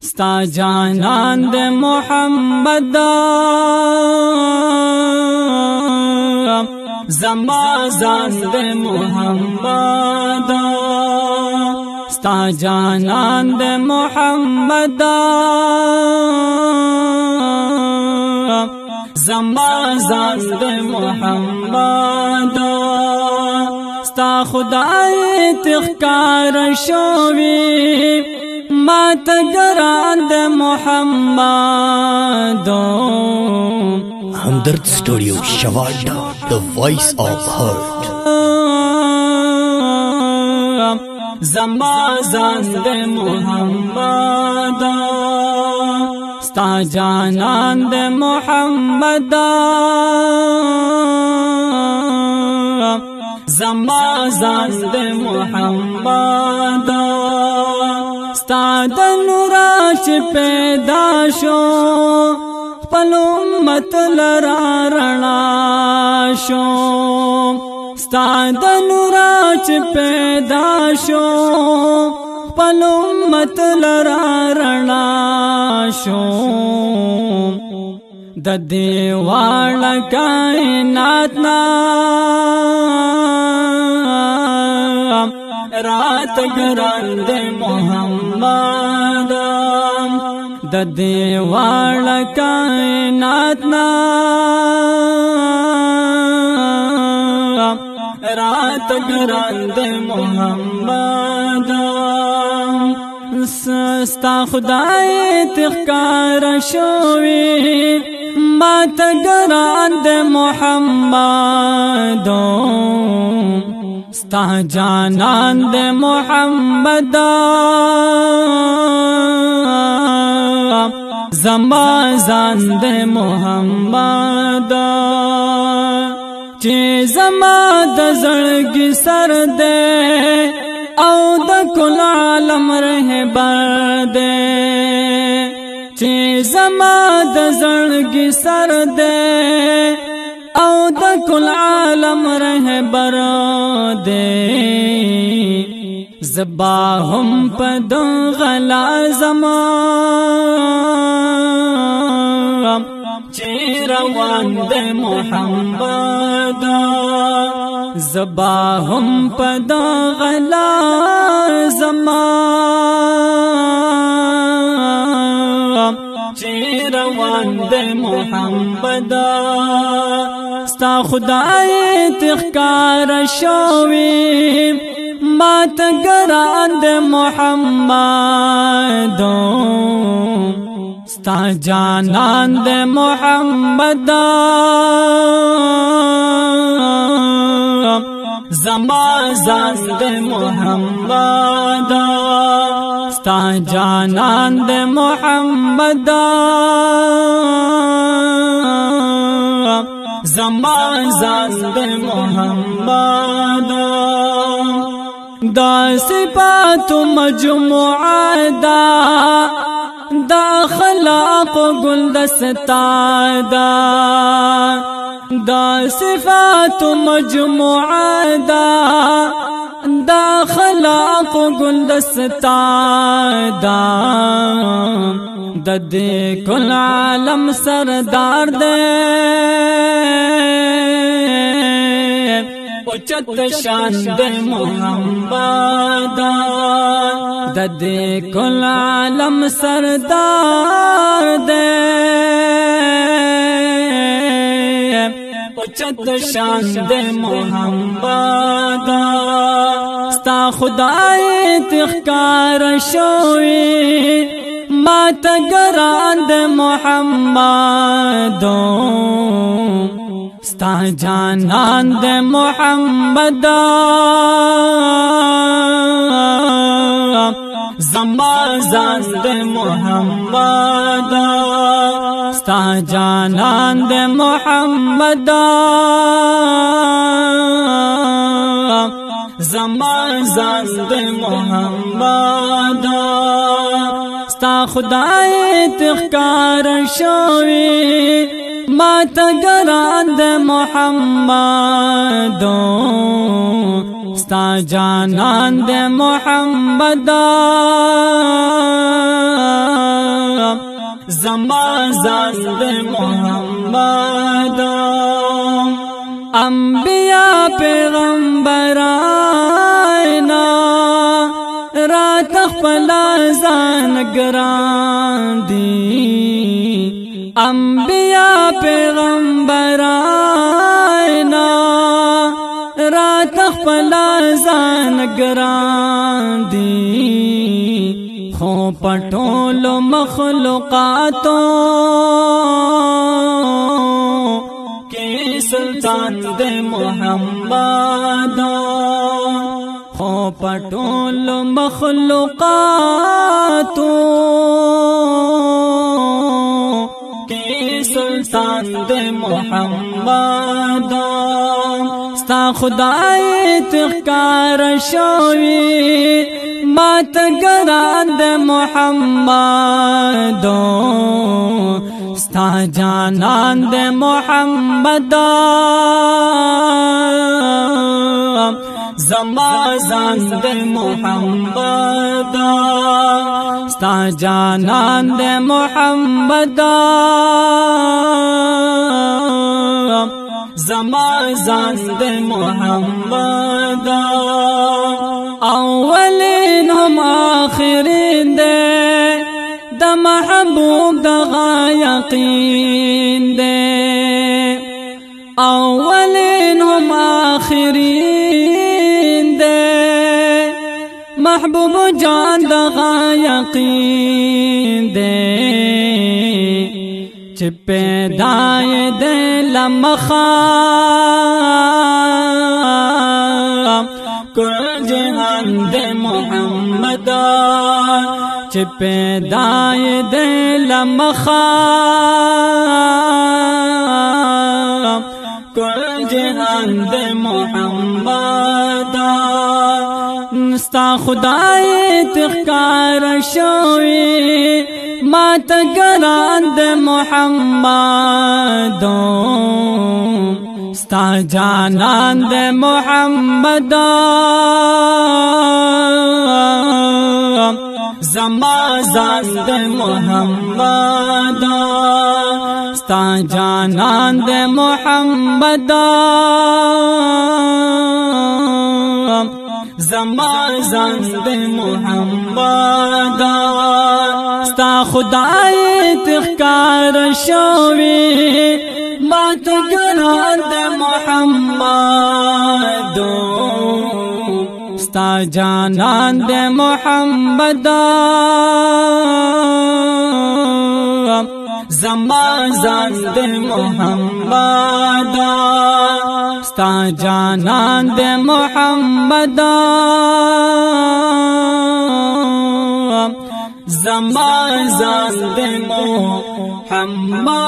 ستا جانان دے محمد زما ځان دے محمد ستا جانان دے محمد زما ځان دے محمد ستا خدای تخکار شوی ما تگران دے محمد HAMDARD Studio Shavada, the voice of heart. زما ځان دے محمد ستا جانان دے محمد زما ځان دے محمد ستا د نورا چې پیدا شو خپل امت لرا رڼا شو ستا د نورا چې پیدا شو خپل امت لرا رڼا شو د دې واړه کائنات نا رات ګران دے محمد د دې واړه کائنات نا رات ګران دے محمد ستا خدای تخکار شوی ما تګران دے محمد ستا جانان دے محمد زما ځان دے محمد چې زما د زړګي سر دے او د کل عالم رهبر دے چې زما د زړګي سر دے او د کل عالم رهبر دے زبا هم پد غلا زما چې روان دے محمد زبا هم پد غلا زما چې روان دے محمد ستا خدای تخکار شوی ما تگران دے محمد ستا جانان دے محمد زما ځان دے محمد ستا جانان دے محمد زما ځان دے محمد دا صفات مجموعه دا خلاق گلدستا دا صفات مجموعه دا خلاق گلدستا د دې کل عالم سردار دے اوچت شان دے محمد د دې کل عالم سردار دے اوچت شان دے محمد ستا خدای تخکار شوی ما تگران دے محمد ستا جانان دے محمد زما ځان دے محمد ستا جانان دے محمد زما ځان دے محمد ستا خدای تخکار شوی ما تگران دے محمد ستا جانان دے محمد زما ځان د محمد انبیاء پیغمبران را تخپل ځان ګران دي انبیاء پیغمبران را تخپل ځان ګران دي خو پټول مخلوقاتو کې سلطان د محمد خو پټول مخلوقاتو کې سلطان د محمد ستا خدای تخکار شوی مات ګران د محمد ستا جانان د محمد زما ځان د محمد ستا جانان د محمد زما ځان د محمد اولین هم آخرین دے د محبوب دغا یقین دے اولین هم آخرین دے محبوب جان دغا یقین دے چ پیدای دے لمخام کل جہان دے محمد چ پیدای دے لمخام کل جہان دے محمد ستا خدای تخکار شوی مات گران دے محمد ستا جانان دے محمد زما ځان دے محمد ستا جانان دے محمد زما ځان دے محمد ستا خدای تخکار شوی مات گران دے محمد ستا جانان دے محمد زما ځان دے محمد ستا جانان دے محمد زما ځان دے محمد